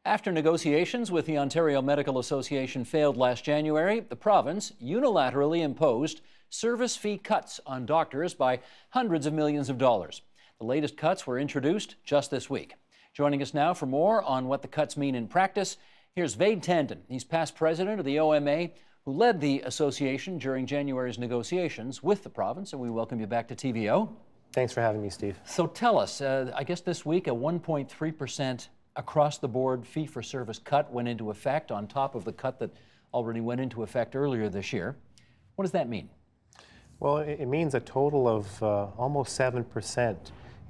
After negotiations with the Ontario Medical Association failed last January, the province unilaterally imposed service fee cuts on doctors by hundreds of millions of dollars. The latest cuts were introduced just this week. Joining us now for more on what the cuts mean in practice, here's Vade Tandon. He's past president of the OMA, who led the association during January's negotiations with the province, and we welcome you back to TVO. Thanks for having me, Steve. So tell us, I guess this week a 1.3% across-the-board fee-for-service cut went into effect on top of the cut that already went into effect earlier this year. What does that mean? Well, it means a total of almost 7%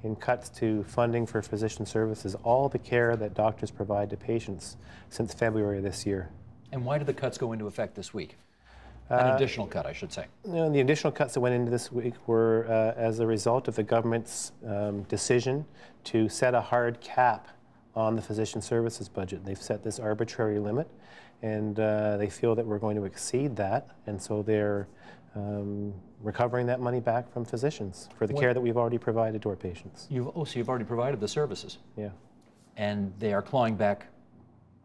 in cuts to funding for physician services, all the care that doctors provide to patients since February of this year. And why did the cuts go into effect this week? An additional cut, I should say. The additional cuts that went into this week were as a result of the government's decision to set a hard cap on the physician services budget. They've set this arbitrary limit, and they feel that we're going to exceed that, and so they're recovering that money back from physicians for the care that we've already provided to our patients. So you've already provided the services? Yeah. And they are clawing back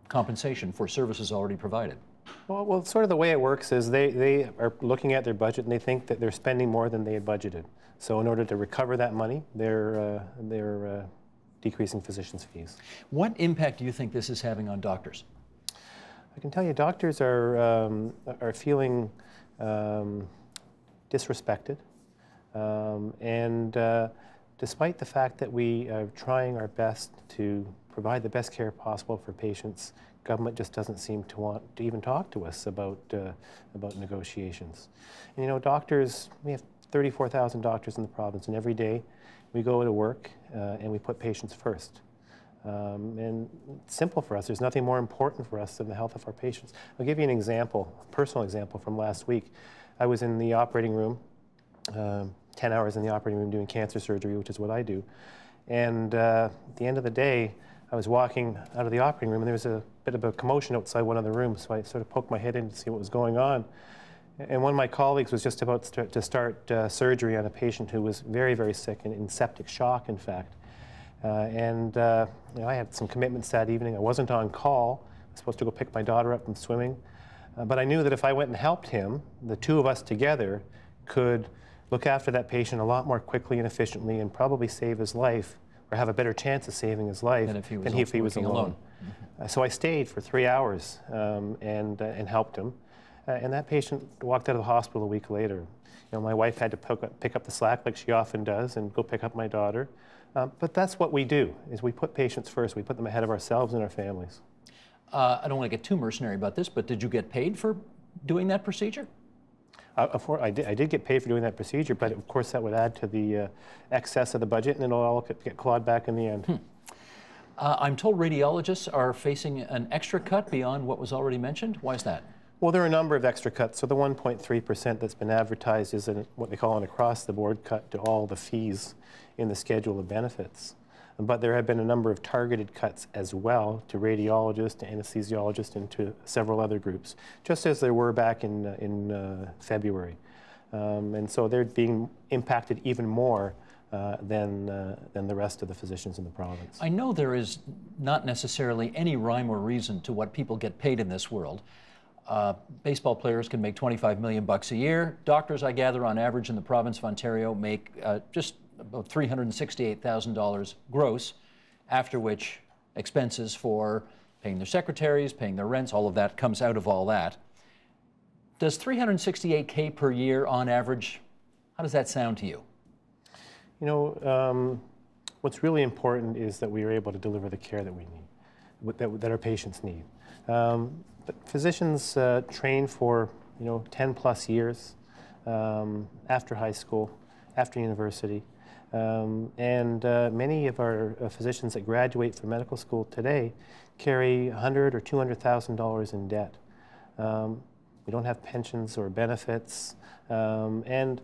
compensation for services already provided? Well, sort of the way it works is they are looking at their budget and they think that they're spending more than they had budgeted. So in order to recover that money, they're decreasing physicians' fees. What impact do you think this is having on doctors? I can tell you doctors are feeling disrespected, and despite the fact that we are trying our best to provide the best care possible for patients, government just doesn't seem to want to even talk to us about negotiations. And, you know, doctors, we have 34,000 doctors in the province, and every day we go to work and we put patients first. And it's simple for us. There's nothing more important for us than the health of our patients. I'll give you an example, a personal example from last week. I was in the operating room, 10 hours in the operating room doing cancer surgery, which is what I do. And at the end of the day, I was walking out of the operating room and there was a bit of a commotion outside one of the rooms, so I sort of poked my head in to see what was going on. And one of my colleagues was just about to start surgery on a patient who was very, very sick and in septic shock, in fact. You know, I had some commitments that evening. I wasn't on call. I was supposed to go pick my daughter up from swimming. But I knew that if I went and helped him, the two of us together could look after that patient a lot more quickly and efficiently and probably save his life, or have a better chance of saving his life than if he was alone. Mm-hmm. So I stayed for 3 hours and helped him. And that patient walked out of the hospital a week later. You know, my wife had to pick up the slack like she often does and go pick up my daughter. But that's what we do, is we put patients first. We put them ahead of ourselves and our families. I don't want to get too mercenary about this, but did you get paid for doing that procedure? I did get paid for doing that procedure, but of course that would add to the excess of the budget, and it'll all get clawed back in the end. I'm told radiologists are facing an extra cut beyond what was already mentioned. Why is that? Well, there are a number of extra cuts. So the 1.3% that's been advertised is what they call an across-the-board cut to all the fees in the schedule of benefits. But there have been a number of targeted cuts as well to radiologists, to anesthesiologists, and to several other groups, just as there were back in February. And so they're being impacted even more than the rest of the physicians in the province. I know there is not necessarily any rhyme or reason to what people get paid in this world. Baseball players can make $25 million a year. Doctors, I gather, on average in the province of Ontario make just about $368,000 gross, after which expenses for paying their secretaries, paying their rents, all of that comes out of all that. Does $368K per year on average, how does that sound to you? You know, what's really important is that we are able to deliver the care that we need, that our patients need. But physicians train for, you know, 10+ years after high school, after university. Many of our physicians that graduate from medical school today carry $100,000 or $200,000 in debt. We don't have pensions or benefits, and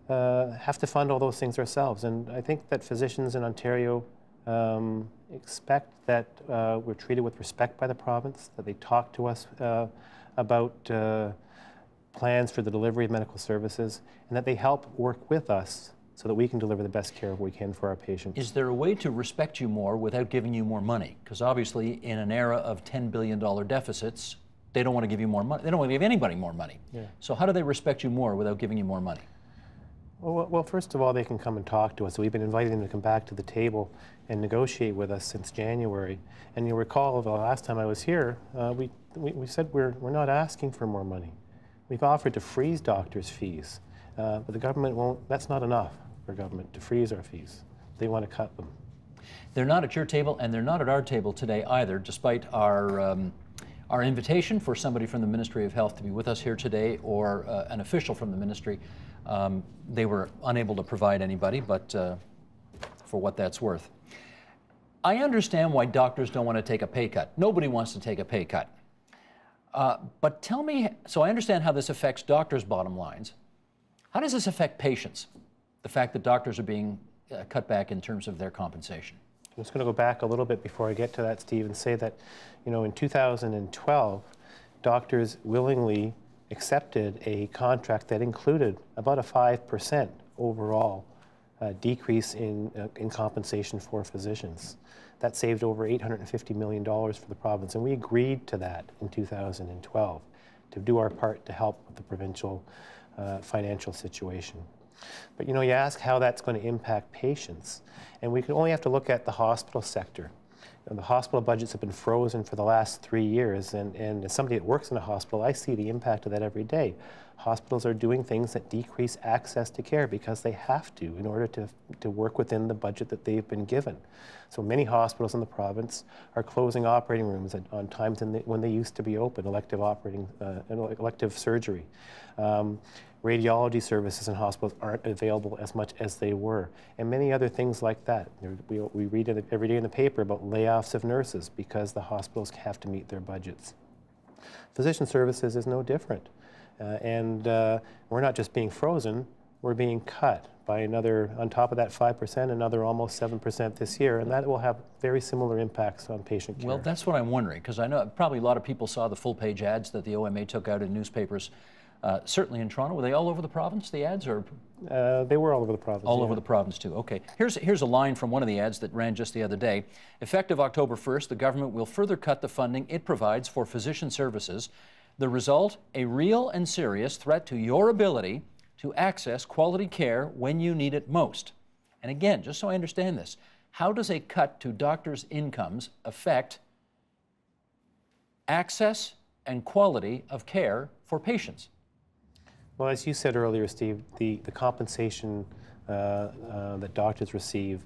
have to fund all those things ourselves. And I think that physicians in Ontario expect that we're treated with respect by the province, that they talk to us about plans for the delivery of medical services, and that they help work with us so that we can deliver the best care we can for our patients. Is there a way to respect you more without giving you more money? Because obviously in an era of $10 billion deficits, they don't want to give you more money. They don't want to give anybody more money. Yeah. So how do they respect you more without giving you more money? Well, first of all, they can come and talk to us. We've been inviting them to come back to the table and negotiate with us since January. And you'll recall the last time I was here, we said we're not asking for more money. We've offered to freeze doctors' fees, but the government won't. That's not enough for government to freeze our fees. They want to cut them. They're not at your table, and they're not at our table today either, despite our invitation for somebody from the Ministry of Health to be with us here today, or an official from the ministry. They were unable to provide anybody, but for what that's worth. I understand why doctors don't want to take a pay cut. Nobody wants to take a pay cut. But tell me, so I understand how this affects doctors' bottom lines. How does this affect patients, the fact that doctors are being cut back in terms of their compensation? I'm just going to go back a little bit before I get to that, Steve, and say that, in 2012, doctors willingly accepted a contract that included about a 5% overall decrease in compensation for physicians. That saved over $850 million for the province, and we agreed to that in 2012 to do our part to help with the provincial financial situation. But you ask how that's going to impact patients, and we can only have to look at the hospital sector. The hospital budgets have been frozen for the last 3 years, and as somebody that works in a hospital, I see the impact of that every day. Hospitals are doing things that decrease access to care because they have to in order to work within the budget that they've been given. So many hospitals in the province are closing operating rooms on times when they used to be open, elective surgery. Radiology services in hospitals aren't available as much as they were, and many other things like that. We read it every day in the paper about layoffs of nurses because the hospitals have to meet their budgets. Physician services is no different, and we're not just being frozen, we're being cut by another, on top of that 5%, another almost 7% this year, and that will have very similar impacts on patient care. Well, that's what I'm wondering, because I know probably a lot of people saw the full-page ads that the OMA took out in newspapers. Certainly in Toronto. Were they all over the province, the ads? Or they were all over the province. All over the province, too. Okay. Here's a line from one of the ads that ran just the other day. Effective October 1st, the government will further cut the funding it provides for physician services. The result, a real and serious threat to your ability to access quality care when you need it most. And again, just so I understand this, how does a cut to doctors' incomes affect access and quality of care for patients? Well, as you said earlier, Steve, the compensation that doctors receive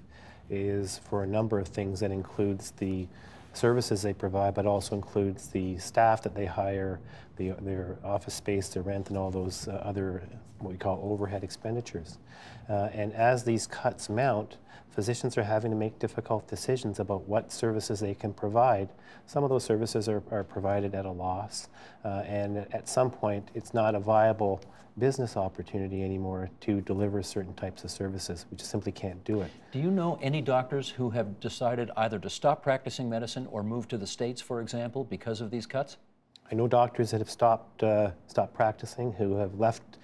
is for a number of things. That includes the services they provide, but also includes the staff that they hire, their office space, their rent, and all those other, what we call overhead expenditures. And as these cuts mount, physicians are having to make difficult decisions about what services they can provide. Some of those services are provided at a loss, and at some point it's not a viable business opportunity anymore to deliver certain types of services. We just simply can't do it. Do you know any doctors who have decided either to stop practicing medicine or move to the States, for example, because of these cuts? I know doctors that have stopped practicing, who have left,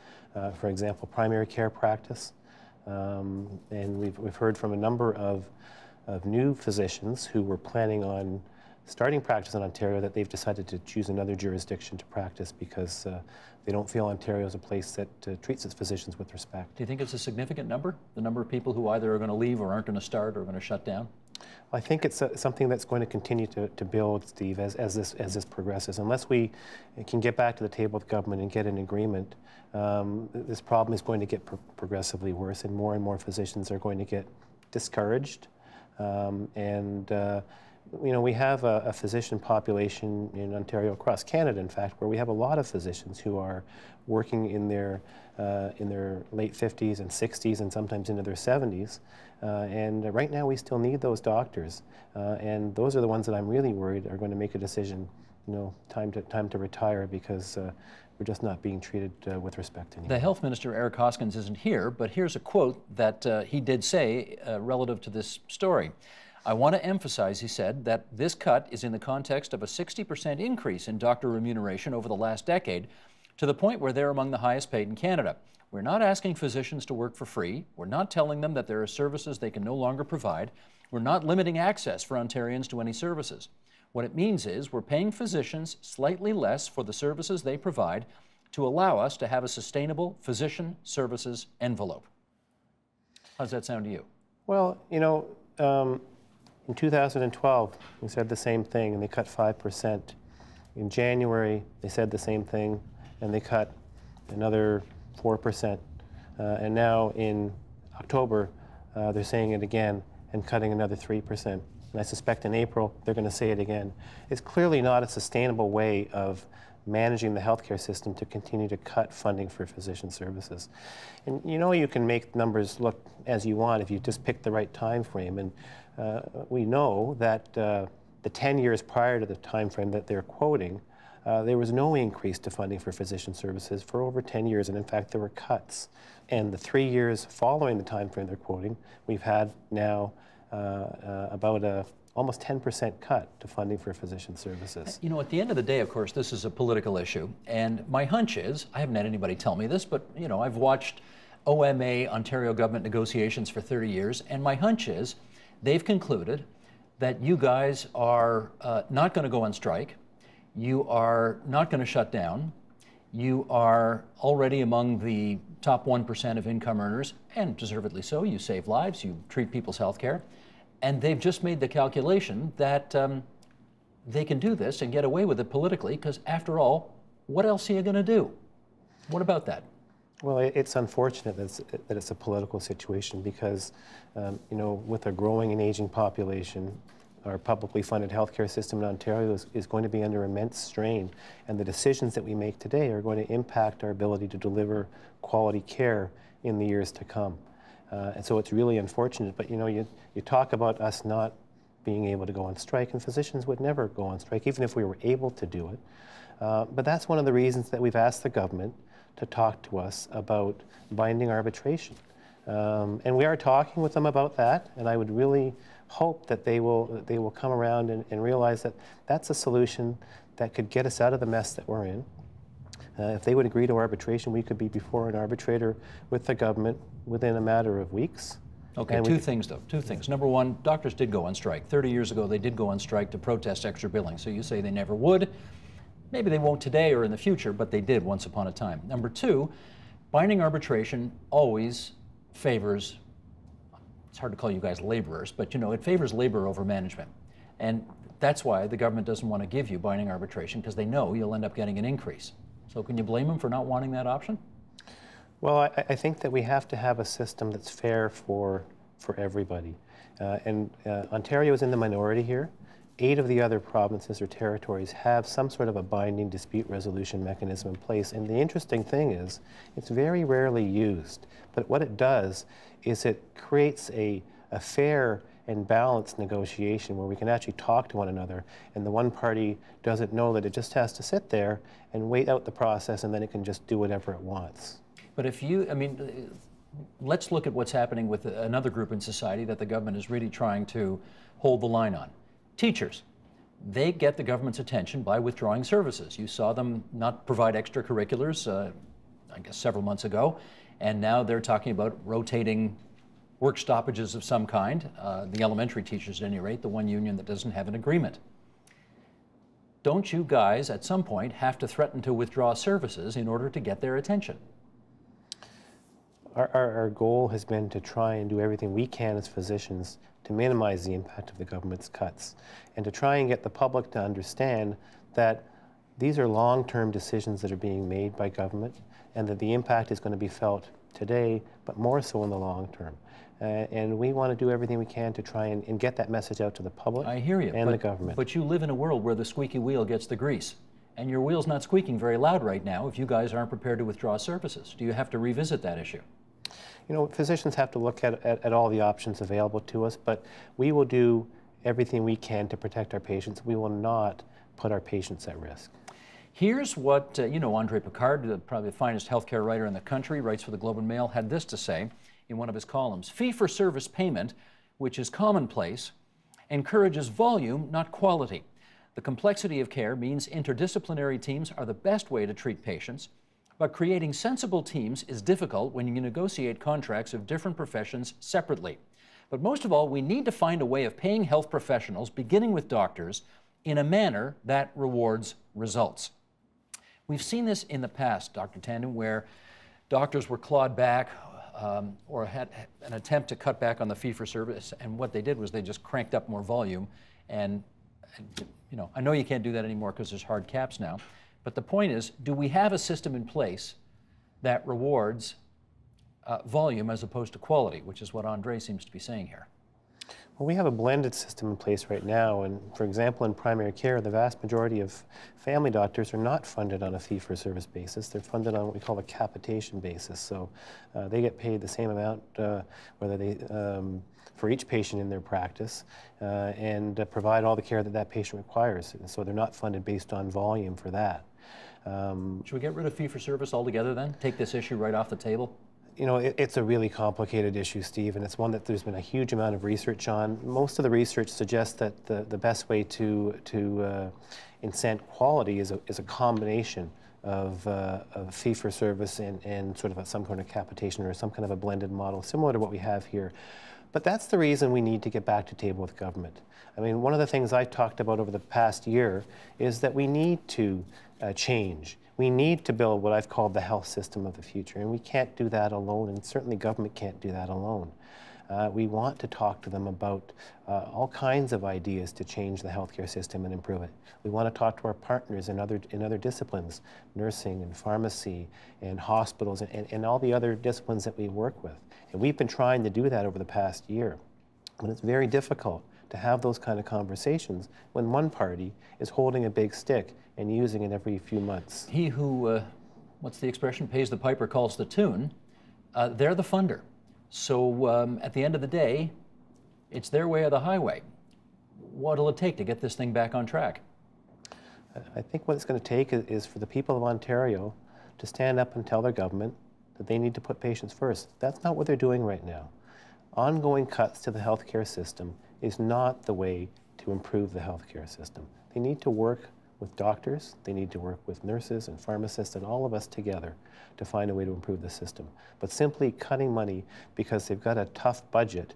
for example, primary care practice. And we've heard from a number of new physicians who were planning on starting practice in Ontario that they've decided to choose another jurisdiction to practice because they don't feel Ontario is a place that treats its physicians with respect. Do you think it's a significant number, the number of people who either are going to leave or aren't going to start or are going to shut down? Well, I think it's something that's going to continue to build, Steve, as this progresses. Unless we can get back to the table with government and get an agreement, this problem is going to get progressively worse, and more physicians are going to get discouraged. We have a physician population in Ontario, across Canada, in fact, where we have a lot of physicians who are working in their late 50s and 60s and sometimes into their 70s. And right now we still need those doctors. And those are the ones that I'm really worried are going to make a decision, time to retire because we're just not being treated with respect anymore. The Health Minister, Eric Hoskins, isn't here, but here's a quote that he did say relative to this story. I want to emphasize, he said, that this cut is in the context of a 60% increase in doctor remuneration over the last decade, to the point where they're among the highest paid in Canada. We're not asking physicians to work for free. We're not telling them that there are services they can no longer provide. We're not limiting access for Ontarians to any services. What it means is we're paying physicians slightly less for the services they provide to allow us to have a sustainable physician services envelope. How does that sound to you? Well, in 2012, we said the same thing, and they cut 5%. In January, they said the same thing, and they cut another 4%. And now in October, they're saying it again and cutting another 3%. And I suspect in April, they're going to say it again. It's clearly not a sustainable way of managing the healthcare system to continue to cut funding for physician services. And you can make numbers look as you want if you just pick the right time frame. And we know that the 10 years prior to the time frame that they're quoting, there was no increase to funding for physician services for over 10 years, and in fact there were cuts. And the 3 years following the time frame they're quoting, we've had now about a almost 10% cut to funding for physician services. At the end of the day, of course, this is a political issue, and my hunch is, I haven't had anybody tell me this, but I've watched OMA, Ontario government negotiations for 30 years, and my hunch is they've concluded that you guys are not going to go on strike, you are not going to shut down, you are already among the top 1% of income earners, and deservedly so. You save lives, you treat people's health care, and they've just made the calculation that they can do this and get away with it politically, because after all, what else are you going to do? What about that? Well, it's unfortunate that it's a political situation because, with a growing and aging population, our publicly funded healthcare system in Ontario is going to be under immense strain, and the decisions that we make today are going to impact our ability to deliver quality care in the years to come. And so it's really unfortunate, but you talk about us not being able to go on strike, and physicians would never go on strike, even if we were able to do it. But that's one of the reasons that we've asked the government to talk to us about binding arbitration. And we are talking with them about that, and I would really hope that they will come around and realize that that's a solution that could get us out of the mess that we're in. If they would agree to arbitration, we could be before an arbitrator with the government within a matter of weeks. Okay, two things though, two things. Number one, doctors did go on strike. 30 years ago, they did go on strike to protest extra billing. So you say they never would. Maybe they won't today or in the future, but they did once upon a time. Number two, binding arbitration always favors, it's hard to call you guys laborers, but it favors labor over management. And that's why the government doesn't want to give you binding arbitration, because they know you'll end up getting an increase. So can you blame them for not wanting that option? Well, I think that we have to have a system that's fair for everybody. Ontario is in the minority here. 8 of the other provinces or territories have some sort of a binding dispute resolution mechanism in place. And the interesting thing is, it's very rarely used. But what it does is it creates a fair and balanced negotiation where we can actually talk to one another, and the one party doesn't know that it just has to sit there and wait out the process, and then it can just do whatever it wants. But if let's look at what's happening with another group in society that the government is really trying to hold the line on. Teachers. They get the government's attention by withdrawing services. You saw them not provide extracurriculars, I guess several months ago, and now they're talking about rotating work stoppages of some kind. The elementary teachers, at any rate, the one union that doesn't have an agreement. Don't you guys, at some point, have to threaten to withdraw services in order to get their attention? Our goal has been to try and do everything we can as physicians to minimize the impact of the government's cuts, and to try and get the public to understand that these are long-term decisions that are being made by government, and that the impact is going to be felt today, but more so in the long term. And we want to do everything we can to try and get that message out to the public. I hear you, and the government. But you live in a world where the squeaky wheel gets the grease. And your wheel's not squeaking very loud right now if you guys aren't prepared to withdraw services. Do you have to revisit that issue? Physicians have to look at all the options available to us, but we will do everything we can to protect our patients. We will not put our patients at risk. Here's what, Andre Picard, probably the finest healthcare writer in the country, writes for the Globe and Mail, had this to say in one of his columns. Fee-for-service payment, which is commonplace, encourages volume, not quality. The complexity of care means interdisciplinary teams are the best way to treat patients. But creating sensible teams is difficult when you negotiate contracts of different professions separately. But most of all, we need to find a way of paying health professionals, beginning with doctors, in a manner that rewards results. We've seen this in the past, Dr. Tandon, where doctors were clawed back or had an attempt to cut back on the fee-for-service, and what they did was they just cranked up more volume. And you know, I know you can't do that anymore because there's hard caps now, but the point is, do we have a system in place that rewards volume as opposed to quality, which is what Andre seems to be saying here? Well, we have a blended system in place right now, and for example, in primary care, the vast majority of family doctors are not funded on a fee-for-service basis. They're funded on what we call a capitation basis. So they get paid the same amount whether they for each patient in their practice and provide all the care that that patient requires. And so they're not funded based on volume for that. Should we get rid of fee-for-service altogether then? Take this issue right off the table? You know, it's a really complicated issue, Steve, and it's one that there's been a huge amount of research on. Most of the research suggests that the best way to incent quality is a combination of fee-for-service and sort of some kind of capitation or some kind of a blended model, similar to what we have here. But that's the reason we need to get back to table with government. I mean, one of the things I've talked about over the past year is that we need to change. We need to build what I've called the health system of the future, and we can't do that alone, and certainly government can't do that alone. We want to talk to them about all kinds of ideas to change the healthcare system and improve it. We want to talk to our partners in other disciplines, nursing and pharmacy and hospitals and all the other disciplines that we work with. And we've been trying to do that over the past year, but it's very difficult to have those kind of conversations when one party is holding a big stick and using it every few months. He who, what's the expression, pays the piper calls the tune, they're the funder. So at the end of the day, it's their way or the highway. What'll it take to get this thing back on track? I think what it's going to take is for the people of Ontario to stand up and tell their government that they need to put patients first. That's not what they're doing right now. Ongoing cuts to the healthcare system is not the way to improve the healthcare system. They need to work with doctors, they need to work with nurses and pharmacists and all of us together to find a way to improve the system. But simply cutting money because they've got a tough budget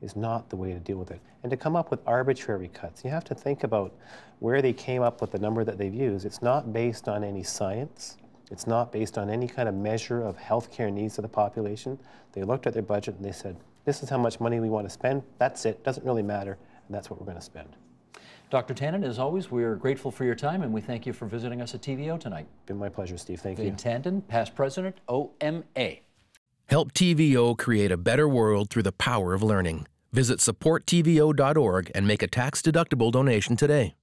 is not the way to deal with it. And to come up with arbitrary cuts, you have to think about where they came up with the number that they've used. It's not based on any science. It's not based on any kind of measure of healthcare needs of the population. They looked at their budget and they said, this is how much money we want to spend. That's it. Doesn't really matter. And that's what we're going to spend. Dr. Tandon, as always, we're grateful for your time, and we thank you for visiting us at TVO tonight. Been my pleasure, Steve. Thank you. Vin Tandon, past president, OMA. Help TVO create a better world through the power of learning. Visit supporttvo.org and make a tax-deductible donation today.